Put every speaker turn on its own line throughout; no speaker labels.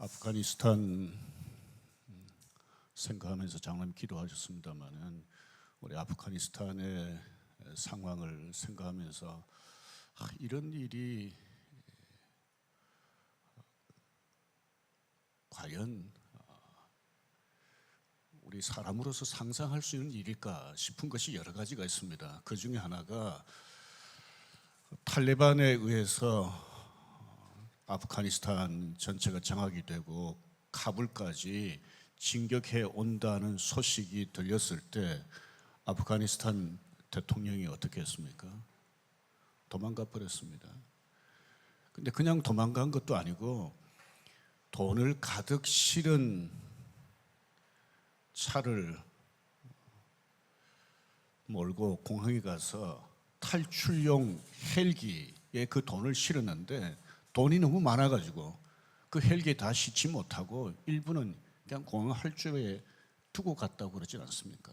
아프가니스탄 생각하면서 장로님 기도하셨습니다마는 우리 아프가니스탄의 상황을 생각하면서 이런 일이 과연 우리 사람으로서 상상할 수 있는 일일까 싶은 것이 여러 가지가 있습니다. 그 중에 하나가 탈레반에 의해서 아프가니스탄 전체가 장악이 되고 카불까지 진격해 온다는 소식이 들렸을 때 아프가니스탄 대통령이 어떻게 했습니까? 도망가 버렸습니다. 근데 그냥 도망간 것도 아니고 돈을 가득 실은 차를 몰고 공항에 가서 탈출용 헬기에 그 돈을 실었는데 돈이 너무 많아가지고 그 헬기에 다 싣지 못하고 일부는 그냥 공항 활주로에 두고 갔다고 그러지 않습니까?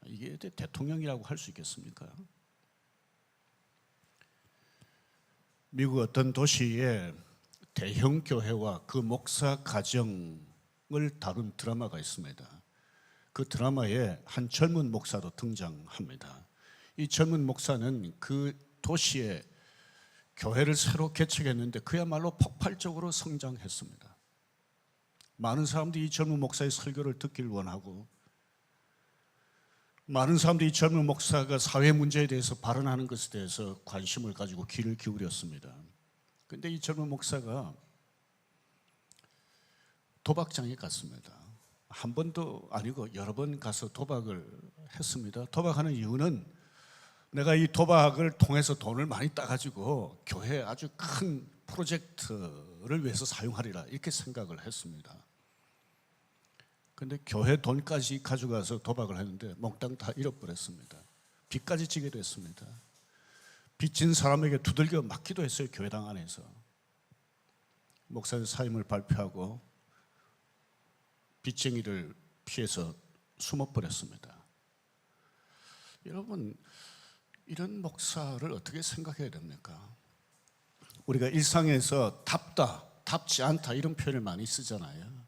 이게 대통령이라고 할 수 있겠습니까? 미국 어떤 도시에 대형 교회와 그 목사 가정을 다룬 드라마가 있습니다. 그 드라마에 한 젊은 목사도 등장합니다. 이 젊은 목사는 그 도시에 교회를 새로 개척했는데 그야말로 폭발적으로 성장했습니다. 많은 사람들이 이 젊은 목사의 설교를 듣길 원하고 많은 사람들이 이 젊은 목사가 사회 문제에 대해서 발언하는 것에 대해서 관심을 가지고 귀를 기울였습니다. 그런데 이 젊은 목사가 도박장에 갔습니다. 한 번도 아니고 여러 번 가서 도박을 했습니다. 도박하는 이유는 내가 이 도박을 통해서 돈을 많이 따가지고 교회에 아주 큰 프로젝트를 위해서 사용하리라 이렇게 생각을 했습니다. 그런데 교회 돈까지 가져가서 도박을 했는데 몽땅 다 잃어버렸습니다. 빚까지 지게 됐습니다. 빚진 사람에게 두들겨 맞기도 했어요. 교회당 안에서. 목사의 사임을 발표하고 빚쟁이를 피해서 숨어버렸습니다. 여러분, 이런 목사를 어떻게 생각해야 됩니까? 우리가 일상에서 답지 않다 이런 표현을 많이 쓰잖아요.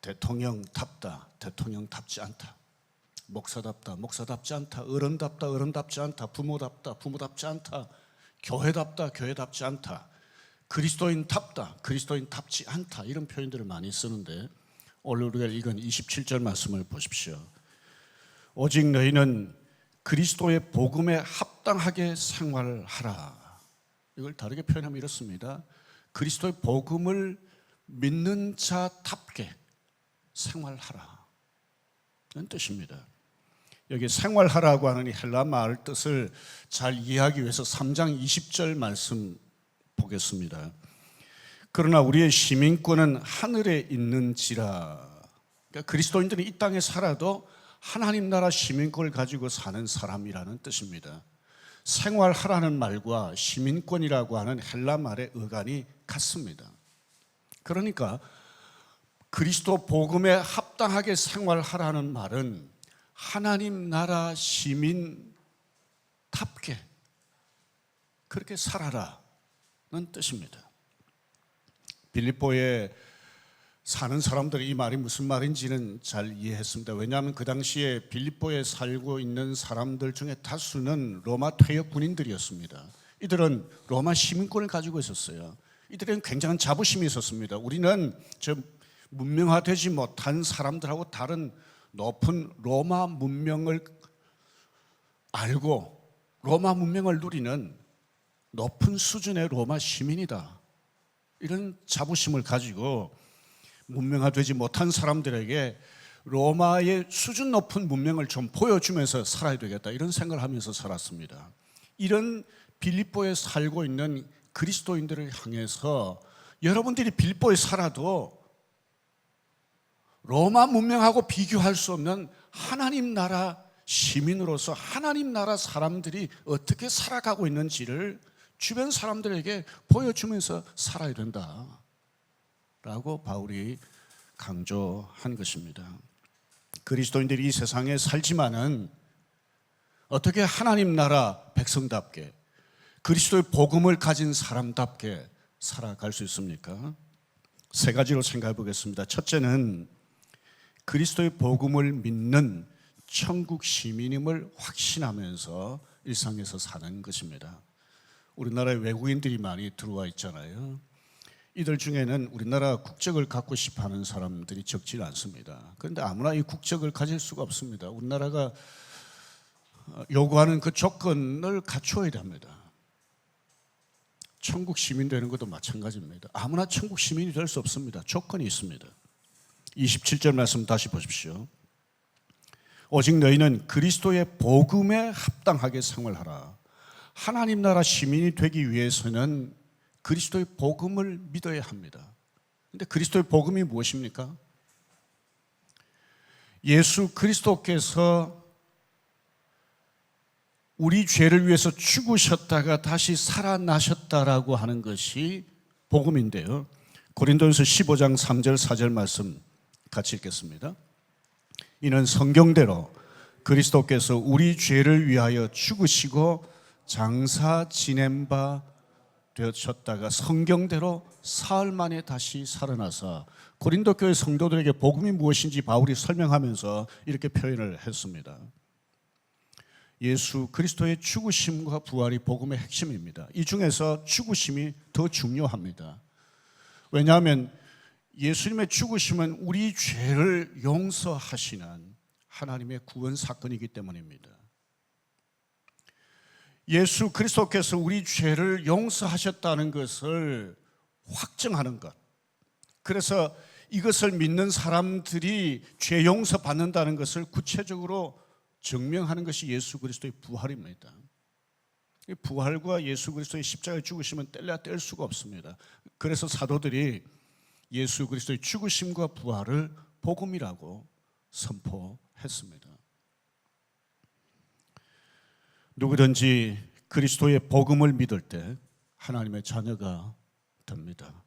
대통령답다, 대통령답지 않다. 목사답지 않다. 어른답지 않다. 부모답지 않다. 교회답지 않다. 그리스도인답지 않다. 이런 표현들을 많이 쓰는데 오늘 우리가 읽은 27절 말씀을 보십시오. 오직 너희는 그리스도의 복음에 합당하게 생활하라. 이걸 다르게 표현하면 이렇습니다. 그리스도의 복음을 믿는 자답게 생활하라. 이런 뜻입니다. 여기 생활하라고 하는 이 헬라 말 뜻을 잘 이해하기 위해서 3장 20절 말씀 보겠습니다. 그러나 우리의 시민권은 하늘에 있는지라. 그러니까 그리스도인들이 이 땅에 살아도 하나님 나라 시민권을 가지고 사는 사람이라는 뜻입니다. 생활하라는 말과 시민권이라고 하는 헬라 말의 어간이 같습니다. 그러니까 그리스도 복음에 합당하게 생활하라는 말은 하나님 나라 시민답게 그렇게 살아라는 뜻입니다. 빌립보에 사는 사람들이 이 말이 무슨 말인지는 잘 이해했습니다. 왜냐하면 그 당시에 빌립보에 살고 있는 사람들 중에 다수는 로마 퇴역 군인들이었습니다. 이들은 로마 시민권을 가지고 있었어요. 이들은 굉장한 자부심이 있었습니다. 우리는 저 문명화되지 못한 사람들하고 다른 높은 로마 문명을 알고 로마 문명을 누리는 높은 수준의 로마 시민이다. 이런 자부심을 가지고 문명화되지 못한 사람들에게 로마의 수준 높은 문명을 좀 보여주면서 살아야 되겠다 이런 생각을 하면서 살았습니다. 이런 빌립보에 살고 있는 그리스도인들을 향해서 여러분들이 빌립보에 살아도 로마 문명하고 비교할 수 없는 하나님 나라 시민으로서 하나님 나라 사람들이 어떻게 살아가고 있는지를 주변 사람들에게 보여주면서 살아야 된다라고 바울이 강조한 것입니다. 그리스도인들이 이 세상에 살지만은 어떻게 하나님 나라 백성답게 그리스도의 복음을 가진 사람답게 살아갈 수 있습니까? 세 가지로 생각해 보겠습니다. 첫째는 그리스도의 복음을 믿는 천국 시민임을 확신하면서 일상에서 사는 것입니다. 우리나라에 외국인들이 많이 들어와 있잖아요. 이들 중에는 우리나라 국적을 갖고 싶어하는 사람들이 적지 않습니다. 그런데 아무나 이 국적을 가질 수가 없습니다. 우리나라가 요구하는 그 조건을 갖추어야 됩니다. 천국 시민 되는 것도 마찬가지입니다. 아무나 천국 시민이 될 수 없습니다. 조건이 있습니다. 27절 말씀 다시 보십시오. 오직 너희는 그리스도의 복음에 합당하게 생활하라. 하나님 나라 시민이 되기 위해서는 그리스도의 복음을 믿어야 합니다. 그런데 그리스도의 복음이 무엇입니까? 예수 그리스도께서 우리 죄를 위해서 죽으셨다가 다시 살아나셨다라고 하는 것이 복음인데요. 고린도전서 15장 3절 4절 말씀 같이 읽겠습니다. 이는 성경대로 그리스도께서 우리 죄를 위하여 죽으시고 장사 지낸 바 되셨다가 성경대로 사흘 만에 다시 살아나사, 고린도 교회 성도들에게 복음이 무엇인지 바울이 설명하면서 이렇게 표현을 했습니다. 예수 그리스도의 죽으심과 부활이 복음의 핵심입니다. 이 중에서 죽으심이 더 중요합니다. 왜냐하면 예수님의 죽으심은 우리 죄를 용서하시는 하나님의 구원 사건이기 때문입니다. 예수 그리스도께서 우리 죄를 용서하셨다는 것을 확증하는 것, 그래서 이것을 믿는 사람들이 죄 용서 받는다는 것을 구체적으로 증명하는 것이 예수 그리스도의 부활입니다. 부활과 예수 그리스도의 십자가에 죽으심은 뗄래야 뗄 수가 없습니다. 그래서 사도들이 예수 그리스도의 죽으심과 부활을 복음이라고 선포했습니다. 누구든지 그리스도의 복음을 믿을 때 하나님의 자녀가 됩니다.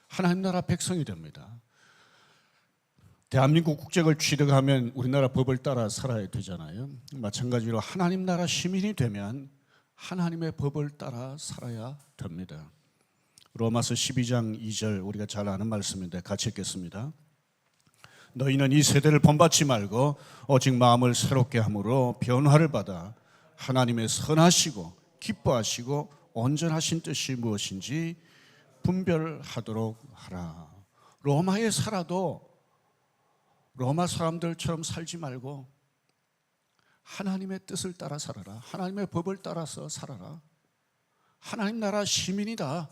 하나님 나라 백성이 됩니다. 대한민국 국적을 취득하면 우리나라 법을 따라 살아야 되잖아요. 마찬가지로 하나님 나라 시민이 되면 하나님의 법을 따라 살아야 됩니다. 로마서 12장 2절 우리가 잘 아는 말씀인데 같이 읽겠습니다. 너희는 이 세대를 본받지 말고 오직 마음을 새롭게 함으로 변화를 받아 하나님의 선하시고 기뻐하시고 온전하신 뜻이 무엇인지 분별하도록 하라. 로마에 살아도 로마 사람들처럼 살지 말고 하나님의 뜻을 따라 살아라. 하나님의 법을 따라서 살아라. 하나님 나라 시민이다.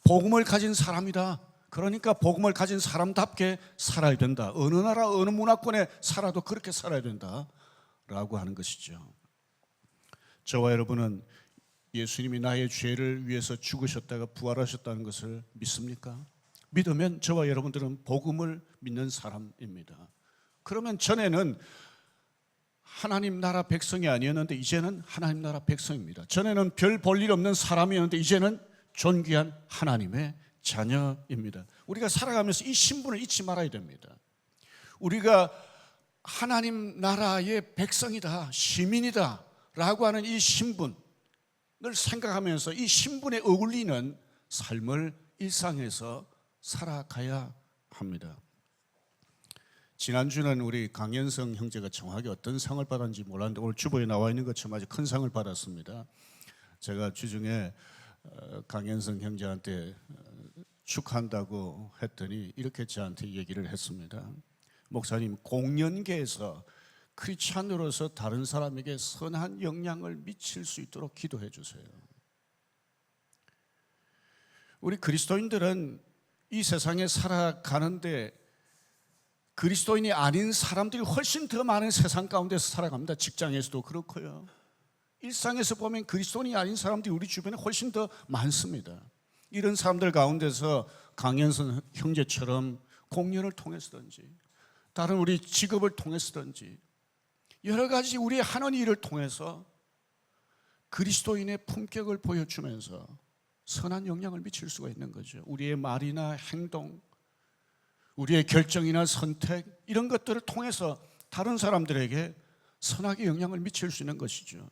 복음을 가진 사람이다. 그러니까 복음을 가진 사람답게 살아야 된다. 어느 나라 어느 문화권에 살아도 그렇게 살아야 된다라고 하는 것이죠. 저와 여러분은 예수님이 나의 죄를 위해서 죽으셨다가 부활하셨다는 것을 믿습니까? 믿으면 저와 여러분들은 복음을 믿는 사람입니다. 그러면 전에는 하나님 나라 백성이 아니었는데 이제는 하나님 나라 백성입니다. 전에는 별 볼 일 없는 사람이었는데 이제는 존귀한 하나님의 자녀입니다. 우리가 살아가면서 이 신분을 잊지 말아야 됩니다. 우리가 하나님 나라의 백성이다, 시민이다 라고 하는 이 신분을 생각하면서 이 신분에 어울리는 삶을 일상에서 살아가야 합니다. 지난주는 우리 강현성 형제가 정확히 어떤 상을 받았는지 몰랐는데 오늘 주보에 나와 있는 것처럼 아주 큰 상을 받았습니다. 제가 주중에 강현성 형제한테 축하한다고 했더니 이렇게 저한테 얘기를 했습니다. 목사님, 공연계에서 크리스찬으로서 다른 사람에게 선한 영향을 미칠 수 있도록 기도해 주세요. 우리 그리스도인들은 이 세상에 살아가는데 그리스도인이 아닌 사람들이 훨씬 더 많은 세상 가운데서 살아갑니다. 직장에서도 그렇고요. 일상에서 보면 그리스도인이 아닌 사람들이 우리 주변에 훨씬 더 많습니다. 이런 사람들 가운데서 강현선 형제처럼 공연을 통해서든지 다른 우리 직업을 통해서든지 여러 가지 우리의 하는 일을 통해서 그리스도인의 품격을 보여주면서 선한 영향을 미칠 수가 있는 거죠. 우리의 말이나 행동, 우리의 결정이나 선택 이런 것들을 통해서 다른 사람들에게 선하게 영향을 미칠 수 있는 것이죠.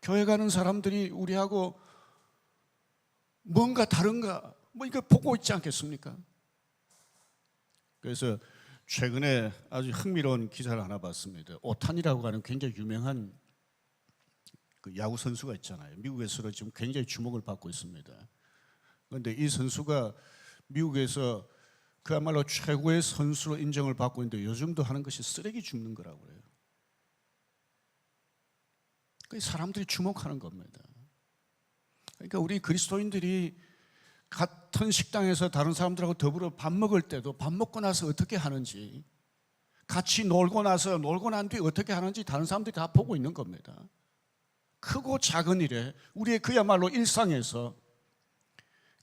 교회 가는 사람들이 우리하고 뭔가 다른가 이거 보고 있지 않겠습니까? 그래서 최근에 아주 흥미로운 기사를 하나 봤습니다. 오탄이라고 하는 굉장히 유명한 그 야구 선수가 있잖아요. 미국에서도 지금 굉장히 주목을 받고 있습니다. 그런데 이 선수가 미국에서 그야말로 최고의 선수로 인정을 받고 있는데 요즘도 하는 것이 쓰레기 줍는 거라고 그래요. 사람들이 주목하는 겁니다. 그러니까 우리 그리스도인들이 같은 식당에서 다른 사람들하고 더불어 밥 먹을 때도 밥 먹고 나서 어떻게 하는지, 같이 놀고 나서 놀고 난 뒤에 어떻게 하는지 다른 사람들이 다 보고 있는 겁니다. 크고 작은 일에 우리의 그야말로 일상에서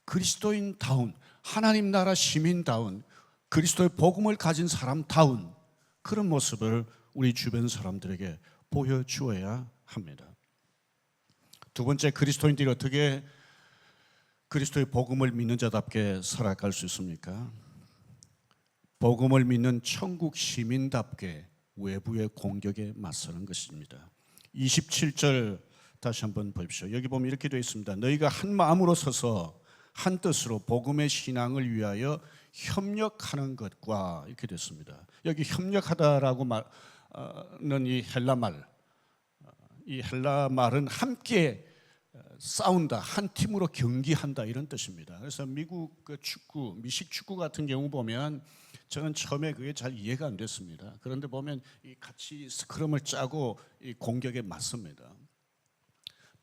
그리스도인다운, 하나님 나라 시민다운, 그리스도의 복음을 가진 사람다운 그런 모습을 우리 주변 사람들에게 보여주어야 합니다. 두 번째, 그리스도인들이 어떻게 그리스도의 복음을 믿는 자답게 살아갈 수 있습니까? 복음을 믿는 천국 시민답게 외부의 공격에 맞서는 것입니다. 27절 다시 한번 보십시오. 여기 보면 이렇게 되어 있습니다. 너희가 한 마음으로 서서 한 뜻으로 복음의 신앙을 위하여 협력하는 것과, 이렇게 됐습니다. 여기 협력하다라고 말하는 이 헬라 말은 함께 싸운다, 한 팀으로 경기한다 이런 뜻입니다. 그래서 미국 축구, 미식 축구 같은 경우 보면 저는 처음에 그게 잘 이해가 안 됐습니다. 그런데 보면 같이 스크럼을 짜고 공격에 맞습니다.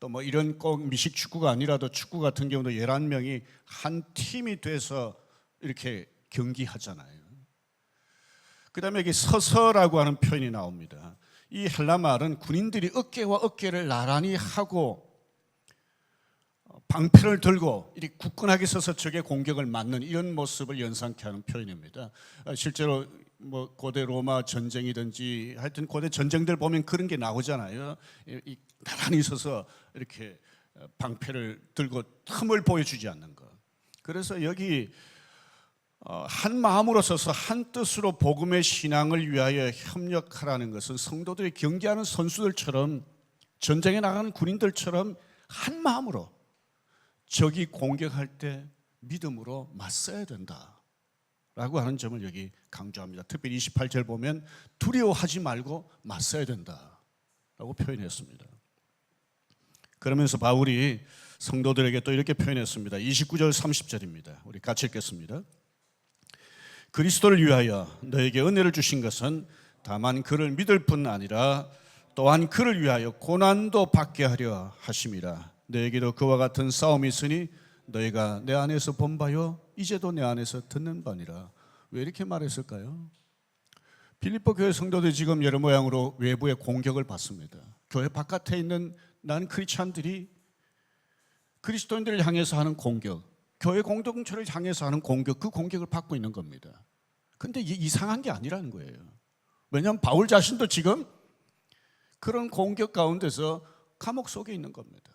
또 뭐 이런 꼭 미식 축구가 아니라도 축구 같은 경우도 11명이 한 팀이 돼서 이렇게 경기하잖아요. 그 다음에 여기 서서라고 하는 표현이 나옵니다. 이 헬라 말은 군인들이 어깨와 어깨를 나란히 하고 방패를 들고 이렇게 굳건하게 서서 적의 공격을 맞는 이런 모습을 연상케 하는 표현입니다. 실제로 뭐 고대 로마 전쟁이든지 하여튼 고대 전쟁들 보면 그런 게 나오잖아요. 나란히 서서 이렇게 방패를 들고 틈을 보여주지 않는 것. 그래서 여기 한 마음으로 서서 한 뜻으로 복음의 신앙을 위하여 협력하라는 것은 성도들이 경기하는 선수들처럼, 전쟁에 나가는 군인들처럼 한 마음으로 적이 공격할 때 믿음으로 맞서야 된다라고 하는 점을 여기 강조합니다. 특별히 28절 보면 두려워하지 말고 맞서야 된다라고 표현했습니다. 그러면서 바울이 성도들에게 또 이렇게 표현했습니다. 29절 30절입니다. 우리 같이 읽겠습니다. 그리스도를 위하여 너에게 은혜를 주신 것은 다만 그를 믿을 뿐 아니라 또한 그를 위하여 고난도 받게 하려 하심이라. 너에게도 그와 같은 싸움이 있으니 너희가 내 안에서 본 바요 이제도 내 안에서 듣는 바니라. 왜 이렇게 말했을까요? 빌립보 교회 성도들이 지금 여러 모양으로 외부의 공격을 받습니다. 교회 바깥에 있는 난 크리스찬들이 그리스도인들을 향해서 하는 공격, 교회 공동체를 향해서 하는 공격, 그 공격을 받고 있는 겁니다. 그런데 이게 이상한 게 아니라는 거예요. 왜냐하면 바울 자신도 지금 그런 공격 가운데서 감옥 속에 있는 겁니다.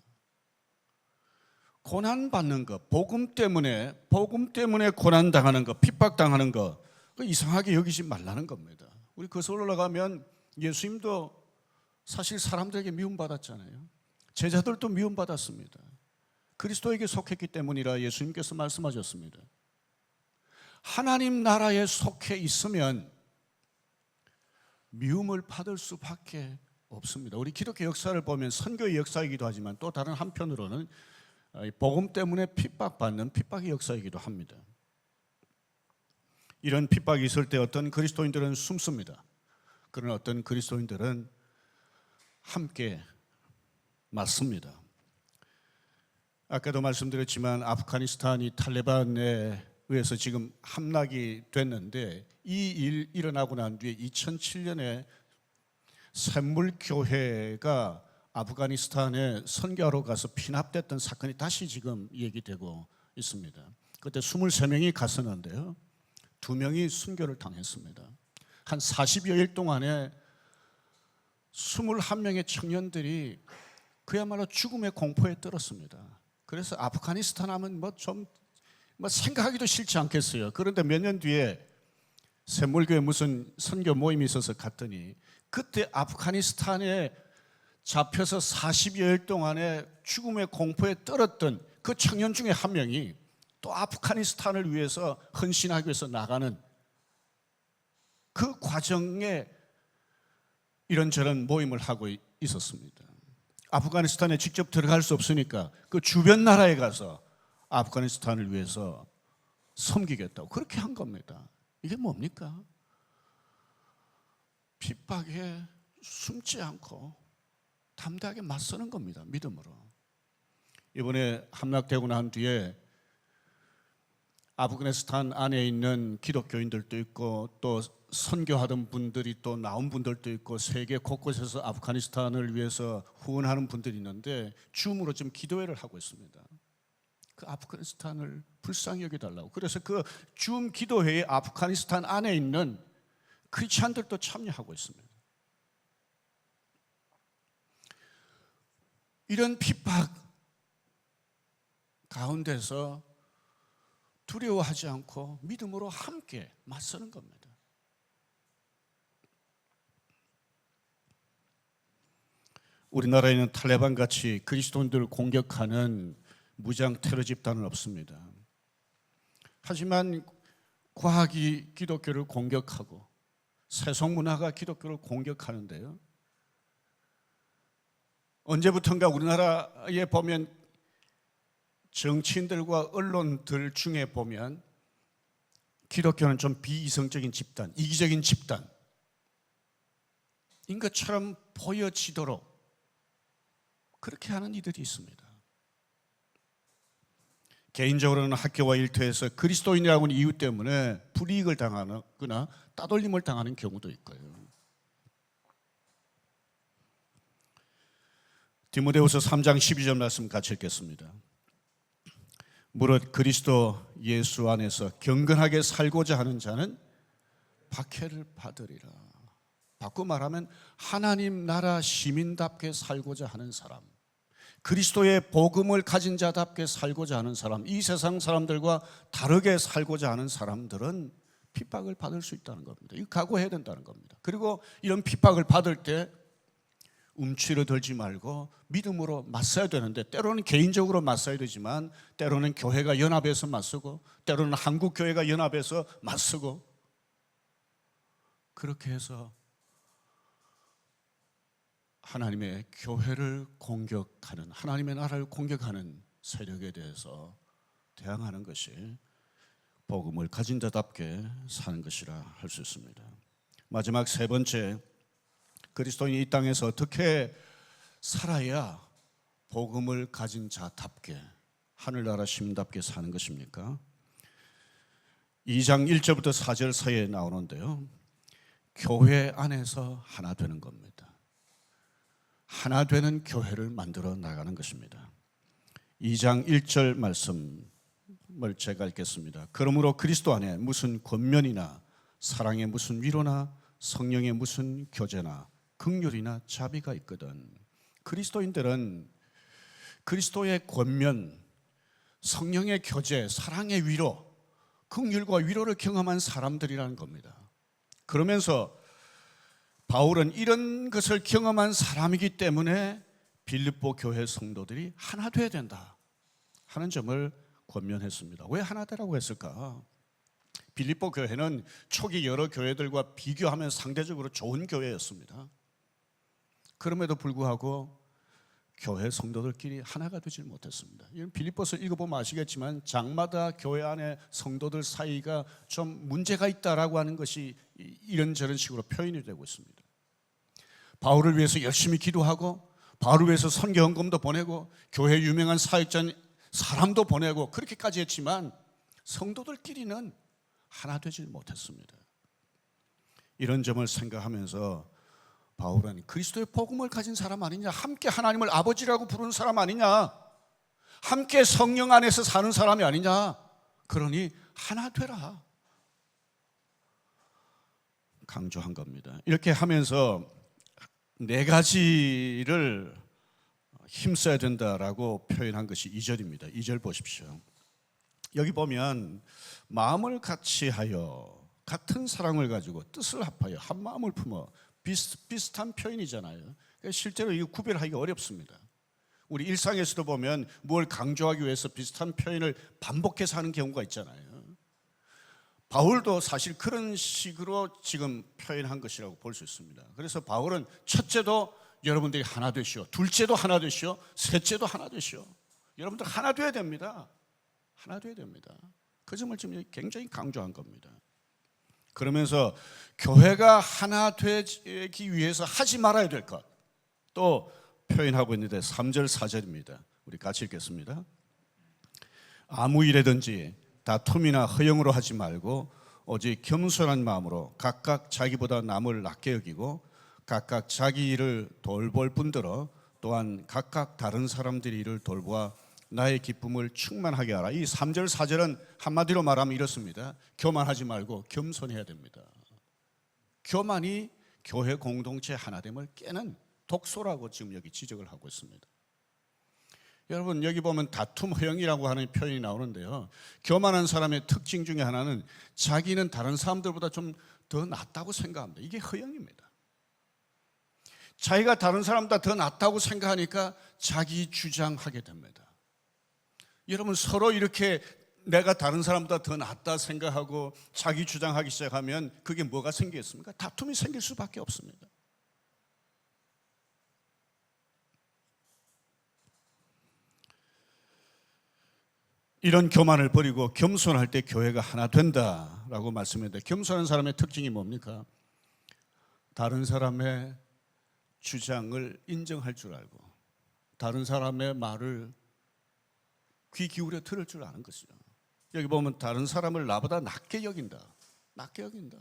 고난받는 것, 복음 때문에 고난당하는 것, 핍박당하는 것, 이상하게 여기지 말라는 겁니다. 우리 거슬러 올라가면 예수님도 사실 사람들에게 미움받았잖아요. 제자들도 미움받았습니다. 그리스도에게 속했기 때문이라 예수님께서 말씀하셨습니다. 하나님 나라에 속해 있으면 미움을 받을 수밖에 없습니다. 우리 기독교 역사를 보면 선교의 역사이기도 하지만 또 다른 한편으로는 복음 때문에 핍박받는 핍박의 역사이기도 합니다. 이런 핍박이 있을 때 어떤 그리스도인들은 숨습니다. 그러나 어떤 그리스도인들은 함께 맞습니다. 아까도 말씀드렸지만 아프가니스탄이 탈레반에 의해서 지금 함락이 됐는데 이 일 일어나고 난 뒤에 2007년에 샘물교회가 아프가니스탄에 선교하러 가서 피납됐던 사건이 다시 지금 얘기되고 있습니다. 그때 23명이 갔었는데요. 2명이 순교를 당했습니다. 한 40여일 동안에 21명의 청년들이 그야말로 죽음의 공포에 떨었습니다. 그래서 아프가니스탄 하면 생각하기도 싫지 않겠어요. 그런데 몇 년 뒤에 샘물교회 무슨 선교 모임이 있어서 갔더니 그때 아프가니스탄에 잡혀서 40여일 동안에 죽음의 공포에 떨었던 그 청년 중에 한 명이 또 아프가니스탄을 위해서 헌신하기 위해서 나가는 그 과정에 이런저런 모임을 하고 있었습니다. 아프가니스탄에 직접 들어갈 수 없으니까 그 주변 나라에 가서 아프가니스탄을 위해서 섬기겠다고 그렇게 한 겁니다. 이게 뭡니까? 핍박에 숨지 않고 담대하게 맞서는 겁니다. 믿음으로. 이번에 함락되고 난 뒤에 아프가니스탄 안에 있는 기독교인들도 있고 또 선교하던 분들이 또 나온 분들도 있고 세계 곳곳에서 아프가니스탄을 위해서 후원하는 분들이 있는데 줌으로 지금 기도회를 하고 있습니다. 그 아프가니스탄을 불쌍히 여겨달라고. 그래서 그 줌 기도회에 아프가니스탄 안에 있는 크리스찬들도 참여하고 있습니다. 이런 핍박 가운데서 두려워하지 않고 믿음으로 함께 맞서는 겁니다. 우리나라에는 탈레반 같이 그리스도인들을 공격하는 무장 테러 집단은 없습니다. 하지만 과학이 기독교를 공격하고 세속문화가 기독교를 공격하는데요, 언제부턴가 우리나라에 보면 정치인들과 언론들 중에 보면 기독교는 좀 비이성적인 집단, 이기적인 집단인 것처럼 보여지도록 그렇게 하는 이들이 있습니다. 개인적으로는 학교와 일터에서 그리스도인이라고 하는 이유 때문에 불이익을 당하거나 따돌림을 당하는 경우도 있고요. 디모데후서 3장 12절 말씀 같이 읽겠습니다. 무릇 그리스도 예수 안에서 경건하게 살고자 하는 자는 박해를 받으리라. 바꿔 말하면 하나님 나라 시민답게 살고자 하는 사람, 그리스도의 복음을 가진 자답게 살고자 하는 사람, 이 세상 사람들과 다르게 살고자 하는 사람들은 핍박을 받을 수 있다는 겁니다. 이거 각오해야 된다는 겁니다. 그리고 이런 핍박을 받을 때 움츠러들지 말고 믿음으로 맞서야 되는데, 때로는 개인적으로 맞서야 되지만 때로는 교회가 연합해서 맞서고 때로는 한국교회가 연합해서 맞서고, 그렇게 해서 하나님의 교회를 공격하는, 하나님의 나라를 공격하는 세력에 대해서 대항하는 것이 복음을 가진 자답게 사는 것이라 할 수 있습니다. 마지막 세 번째, 그리스도인이 이 땅에서 어떻게 살아야 복음을 가진 자답게, 하늘나라 시민답게 사는 것입니까? 2장 1절부터 4절 사이에 나오는데요, 교회 안에서 하나 되는 겁니다. 하나 되는 교회를 만들어 나가는 것입니다. 2장 1절 말씀을 제가 읽겠습니다. 그러므로 그리스도 안에 무슨 권면이나 사랑의 무슨 위로나 성령의 무슨 교제나 긍휼이나 자비가 있거든. 그리스도인들은 그리스도의 권면, 성령의 교제, 사랑의 위로, 긍휼과 위로를 경험한 사람들이라는 겁니다. 그러면서 바울은 이런 것을 경험한 사람이기 때문에 빌립보 교회 성도들이 하나 되어야 된다 하는 점을 권면했습니다. 왜 하나 되라고 했을까? 빌립보 교회는 초기 여러 교회들과 비교하면 상대적으로 좋은 교회였습니다. 그럼에도 불구하고 교회 성도들끼리 하나가 되질 못했습니다. 이런 빌립보서 읽어보면 아시겠지만 장마다 교회 안에 성도들 사이가 좀 문제가 있다라고 하는 것이 이런저런 식으로 표현이 되고 있습니다. 바울을 위해서 열심히 기도하고 바울을 위해서 선교 헌금도 보내고 교회 유명한 사역자 사람도 보내고 그렇게까지 했지만 성도들끼리는 하나 되질 못했습니다. 이런 점을 생각하면서 바울은 그리스도의 복음을 가진 사람 아니냐, 함께 하나님을 아버지라고 부르는 사람 아니냐, 함께 성령 안에서 사는 사람이 아니냐, 그러니 하나 되라 강조한 겁니다. 이렇게 하면서 네 가지를 힘써야 된다라고 표현한 것이 2절입니다. 2절 보십시오. 여기 보면 마음을 같이 하여 같은 사랑을 가지고 뜻을 합하여 한 마음을 품어, 비슷한 표현이잖아요. 그러니까 실제로 이거 구별하기가 어렵습니다. 우리 일상에서도 보면 뭘 강조하기 위해서 비슷한 표현을 반복해서 하는 경우가 있잖아요. 바울도 사실 그런 식으로 지금 표현한 것이라고 볼 수 있습니다. 그래서 바울은 첫째도 여러분들이 하나 되시오, 둘째도 하나 되시오, 셋째도 하나 되시오. 여러분들 하나 돼야 됩니다. 하나 돼야 됩니다. 그 점을 지금 굉장히 강조한 겁니다. 그러면서 교회가 하나 되기 위해서 하지 말아야 될 것 또 표현하고 있는데 3절 4절입니다. 우리 같이 읽겠습니다. 아무 일에든지 다툼이나 허영으로 하지 말고 오직 겸손한 마음으로 각각 자기보다 남을 낮게 여기고 각각 자기 일을 돌볼 뿐더러 또한 각각 다른 사람들의 일을 돌보아 나의 기쁨을 충만하게 하라. 이 3절 4절은 한마디로 말하면 이렇습니다. 교만하지 말고 겸손해야 됩니다. 교만이 교회 공동체 하나됨을 깨는 독소라고 지금 여기 지적을 하고 있습니다. 여러분 여기 보면 다툼 허영이라고 하는 표현이 나오는데요, 교만한 사람의 특징 중에 하나는 자기는 다른 사람들보다 좀 더 낫다고 생각합니다. 이게 허영입니다. 자기가 다른 사람보다 더 낫다고 생각하니까 자기 주장하게 됩니다. 여러분 서로 이렇게 내가 다른 사람보다 더 낫다 생각하고 자기 주장하기 시작하면 그게 뭐가 생기겠습니까? 다툼이 생길 수밖에 없습니다. 이런 교만을 버리고 겸손할 때 교회가 하나 된다라고 말씀했는데, 겸손한 사람의 특징이 뭡니까? 다른 사람의 주장을 인정할 줄 알고 다른 사람의 말을 귀 기울여 들을 줄 아는 것이죠. 여기 보면 다른 사람을 나보다 낮게 여긴다. 낮게 여긴다.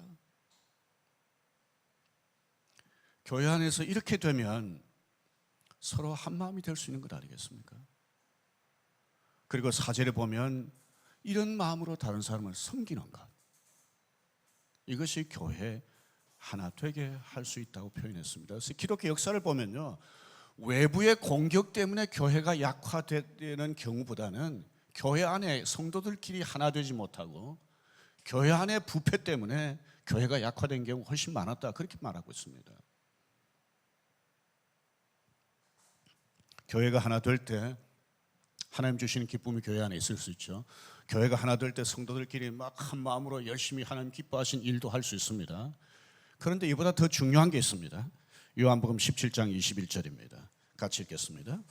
교회 안에서 이렇게 되면 서로 한 마음이 될 수 있는 것 아니겠습니까? 그리고 4절에 보면 이런 마음으로 다른 사람을 섬기는 것, 이것이 교회 하나 되게 할 수 있다고 표현했습니다. 그래서 기독교 역사를 보면요, 외부의 공격 때문에 교회가 약화되는 경우보다는 교회 안에 성도들끼리 하나 되지 못하고 교회 안의 부패 때문에 교회가 약화된 경우 훨씬 많았다, 그렇게 말하고 있습니다. 교회가 하나 될 때 하나님 주시는 기쁨이 교회 안에 있을 수 있죠. 교회가 하나 될 때 성도들끼리 막 한 마음으로 열심히 하나님 기뻐하신 일도 할 수 있습니다. 그런데 이보다 더 중요한 게 있습니다. 요한복음 17장 21절입니다. 같이 읽겠습니다.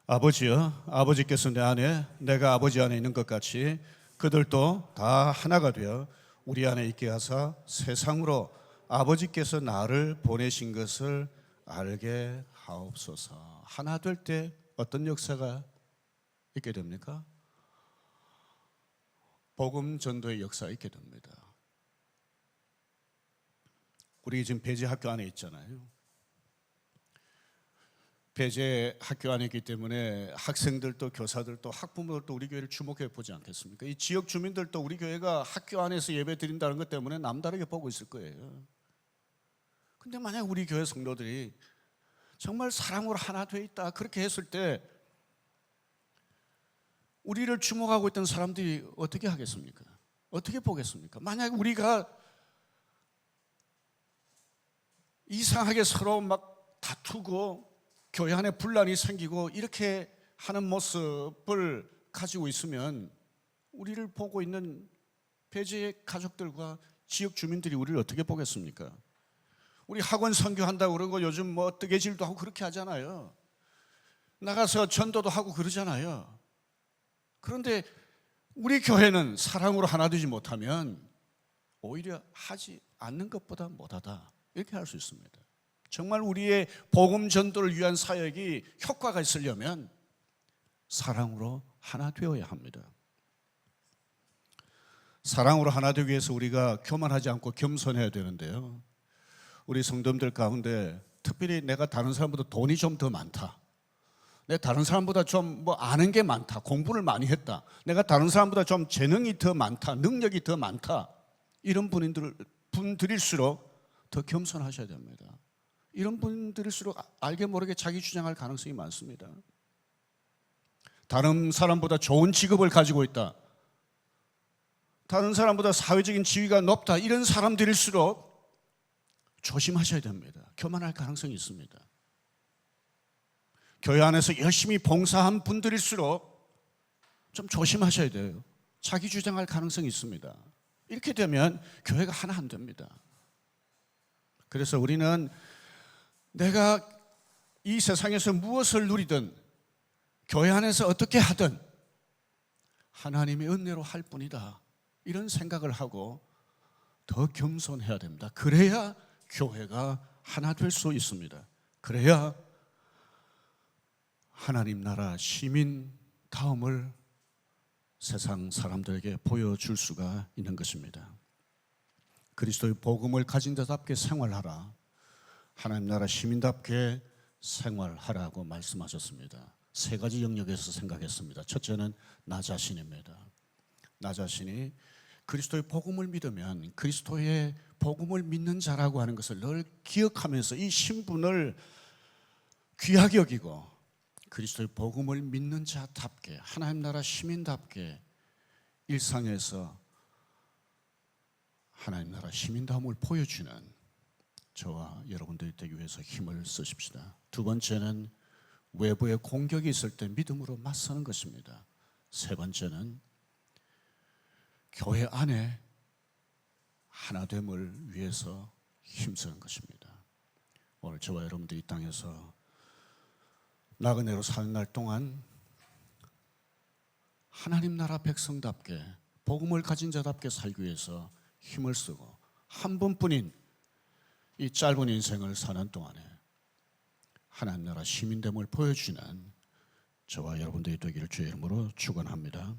아버지여, 아버지께서 내 안에 내가 아버지 안에 있는 것 같이 그들도 다 하나가 되어 우리 안에 있게 하사 세상으로 아버지께서 나를 보내신 것을 알게 하옵소서. 하나 될 때 어떤 역사가 있게 됩니까? 복음 전도의 역사가 있게 됩니다. 우리 지금 배제 학교 안에 있잖아요. 배제 학교 안에 있기 때문에 학생들도 교사들도 학부모들도 우리 교회를 주목해 보지 않겠습니까? 이 지역 주민들도 우리 교회가 학교 안에서 예배 드린다는 것 때문에 남다르게 보고 있을 거예요. 근데 만약 우리 교회 성도들이 정말 사랑으로 하나 돼 있다 그렇게 했을 때 우리를 주목하고 있던 사람들이 어떻게 하겠습니까? 어떻게 보겠습니까? 만약 우리가 이상하게 서로 막 다투고 교회 안에 분란이 생기고 이렇게 하는 모습을 가지고 있으면 우리를 보고 있는 배제 가족들과 지역 주민들이 우리를 어떻게 보겠습니까? 우리 학원 선교한다고 그러고 요즘 뭐 뜨개질도 하고 그렇게 하잖아요. 나가서 전도도 하고 그러잖아요. 그런데 우리 교회는 사랑으로 하나 되지 못하면 오히려 하지 않는 것보다 못하다, 이렇게 할 수 있습니다. 정말 우리의 복음 전도를 위한 사역이 효과가 있으려면 사랑으로 하나 되어야 합니다. 사랑으로 하나 되기 위해서 우리가 교만하지 않고 겸손해야 되는데요, 우리 성도들 가운데 특별히 내가 다른 사람보다 돈이 좀 더 많다, 내가 다른 사람보다 좀 뭐 아는 게 많다, 공부를 많이 했다, 내가 다른 사람보다 좀 재능이 더 많다, 능력이 더 많다, 이런 분들일수록 더 겸손하셔야 됩니다. 이런 분들일수록 알게 모르게 자기 주장할 가능성이 많습니다. 다른 사람보다 좋은 직업을 가지고 있다, 다른 사람보다 사회적인 지위가 높다, 이런 사람들일수록 조심하셔야 됩니다. 교만할 가능성이 있습니다. 교회 안에서 열심히 봉사한 분들일수록 좀 조심하셔야 돼요. 자기 주장할 가능성이 있습니다. 이렇게 되면 교회가 하나 안 됩니다. 그래서 우리는 내가 이 세상에서 무엇을 누리든 교회 안에서 어떻게 하든 하나님의 은혜로 할 뿐이다, 이런 생각을 하고 더 겸손해야 됩니다. 그래야 교회가 하나 될 수 있습니다. 그래야 하나님 나라 시민다움을 세상 사람들에게 보여줄 수가 있는 것입니다. 그리스도의 복음을 가진 자답게 생활하라, 하나님 나라 시민답게 생활하라고 말씀하셨습니다. 세 가지 영역에서 생각했습니다. 첫째는 나 자신입니다. 나 자신이 그리스도의 복음을 믿으면 그리스도의 복음을 믿는 자라고 하는 것을 늘 기억하면서 이 신분을 귀하게 여기고 그리스도의 복음을 믿는 자답게, 하나님 나라 시민답게 일상에서 하나님 나라 시민다움을 보여주는 저와 여러분들이 되기 위해서 힘을 쓰십시다. 두 번째는 외부의 공격이 있을 때 믿음으로 맞서는 것입니다. 세 번째는 교회 안에 하나됨을 위해서 힘쓰는 것입니다. 오늘 저와 여러분들이 이 땅에서 나그네로 사는 날 동안 하나님 나라 백성답게 복음을 가진 자답게 살기 위해서 힘을 쓰고 한 번뿐인 이 짧은 인생을 사는 동안에 하나님 나라 시민됨을 보여주는 저와 여러분들이 되기를 주의 이름으로 축원합니다.